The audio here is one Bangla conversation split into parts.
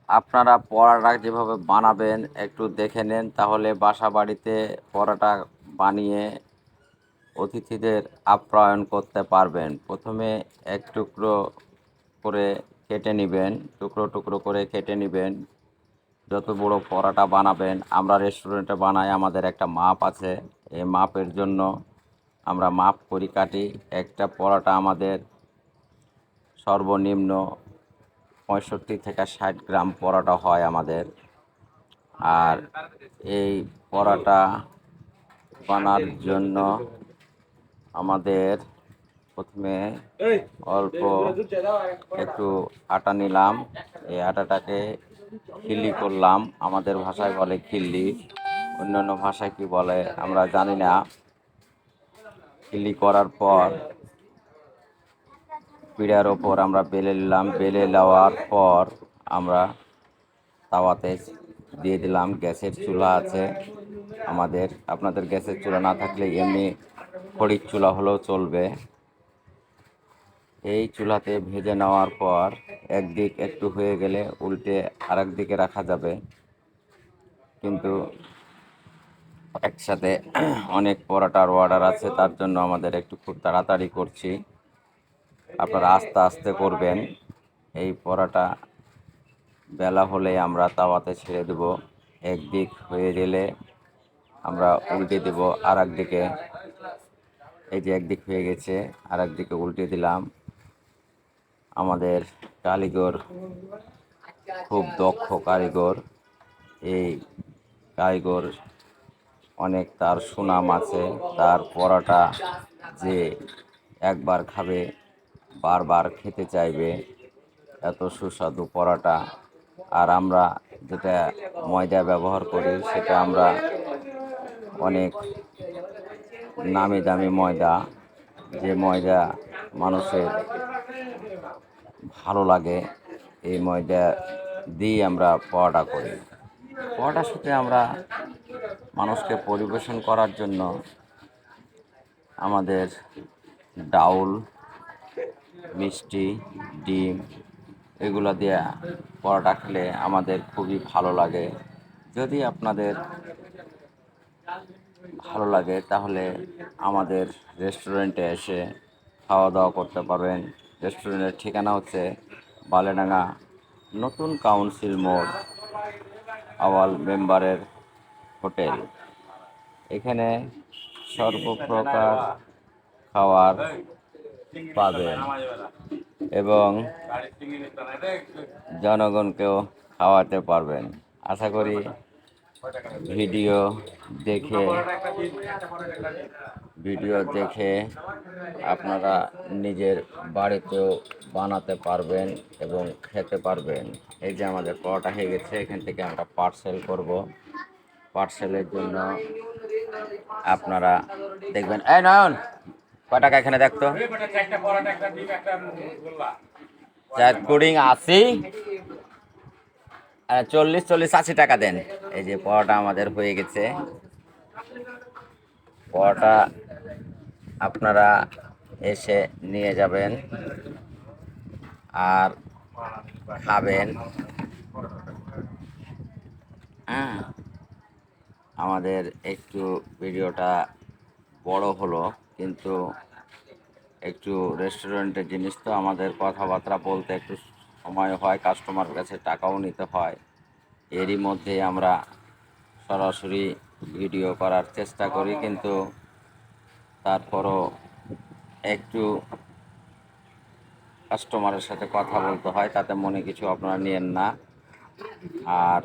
আপনারা পরোটা যেভাবে বানাবেন একটু দেখে নেন, তাহলে বাসা বাড়িতে পরোটা বানিয়ে অতিথিদের আপ্যায়ন করতে পারবেন। প্রথমে এক টুকরো করে কেটে নেবেন, টুকরো টুকরো করে কেটে নেবেন। যত বড় পরোটা বানাবেন, আমরা রেস্টুরেন্টে বানাই, আমাদের একটা মাপ আছে। এই মাপের জন্য আমরা মাপ করি কাটি। একটা পরোটা আমাদের সর্বনিম্ন 65 থেকে 60 গ্রাম পরোটা হয় আমাদের। আর এই পরোটা বানার জন্য আমাদের প্রথমে অল্প একটু আটা নিলাম। এই আটাটাকে খিল্লি করলাম, আমাদের ভাষায় বলে খিল্লি, অন্যান্য ভাষায় কি বলে আমরা জানি না। খিল্লি করার পর পিঠার ওপর আমরা বেলে নিলাম, বেলে নেওয়ার পর আমরা তাওয়াতে দিয়ে দিলাম। গ্যাসের চুলা আছে আমাদের, আপনাদের গ্যাসের চুলা না থাকলে এমনি খড়ির চুলা হলেও চলবে। এই চুলাতে ভেজে নেওয়ার পর একদিক একটু হয়ে গেলে উল্টে আরেক দিকে রাখা যাবে, কিন্তু একসাথে অনেক পরোটার অর্ডার আছে, তার জন্য আমাদের একটু খুব তাড়াতাড়ি করছি। আপনারা আস্তে আস্তে করবেন। এই পরোটা বেলা হলে আমরা তাওয়াতে ছেড়ে দেব। একদিক হয়ে গেলে আমরা উল্টে দেব আর একদিকে। এই যে একদিক হয়ে গেছে, আর একদিকে উল্টে দিলাম। আমাদের কারিগর খুব দক্ষ কারিগর। এই কারিগর অনেক, তার সুনাম আছে। তার পরোটা যে একবার খাবে বারবার খেতে চাইবে, এত সুস্বাদু পরোটা। আর আমরা যেটা ময়দা ব্যবহার করি সেটা আমরা অনেক নামি দামি ময়দা, যে ময়দা মানুষের ভালো লাগে, এই ময়দা দিয়ে আমরা পরোটা করি। পরোটার সাথে আমরা মানুষকে পরিবেশন করার জন্য আমাদের ডাউল, মিষ্টি, ডিম এগুলো দিয়ে পরোটা খেলে আমাদের খুবই ভালো লাগে। যদি আপনাদের ভালো লাগে তাহলে আমাদের রেস্টুরেন্টে এসে খাওয়া দাওয়া করতে পারবেন। রেস্টুরেন্টের ঠিকানা হচ্ছে বালেডাঙ্গা নতুন কাউন্সিল মোড়, আওয়াল মেম্বারের হোটেল। এখানে সর্বপ্রকার খাওয়ার পাবেন এবং জনগণকেও খাওয়াতে পারবেন। আশা করি ভিডিও দেখে আপনারা নিজের বাড়িতেও বানাতে পারবেন এবং খেতে পারবেন। এই যে আমাদের পরোটা হয়ে গেছে, এখান থেকে আমরা পার্সেল করব। পার্সেলের জন্য আপনারা দেখবেন। এই নয়ন, কয় টাকা এখানে দেখতো? কুড়িং 80, 40, 40, 80 টাকা দেন। এই যে পরোটা আমাদের হয়ে গেছে। পরোটা আপনারা এসে নিয়ে যাবেন আর খাবেন। হ্যাঁ, আমাদের একটু ভিডিওটা বড় হলো, কিন্তু একটু রেস্টুরেন্টের জিনিস তো, আমাদের কথাবার্তা বলতে একটু সময় হয়, কাস্টমার কাছে টাকাও নিতে হয়। এরই মধ্যে আমরা সরাসরি ভিডিও করার চেষ্টা করি, কিন্তু তারপরও একটু কাস্টমারের সাথে কথা বলতে হয়, তাতে মনে কিছু আপনারা নিয়েন না। আর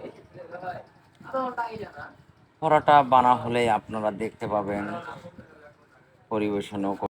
পরোটা বানা হলেই আপনারা দেখতে পাবেন, পরিবেশনও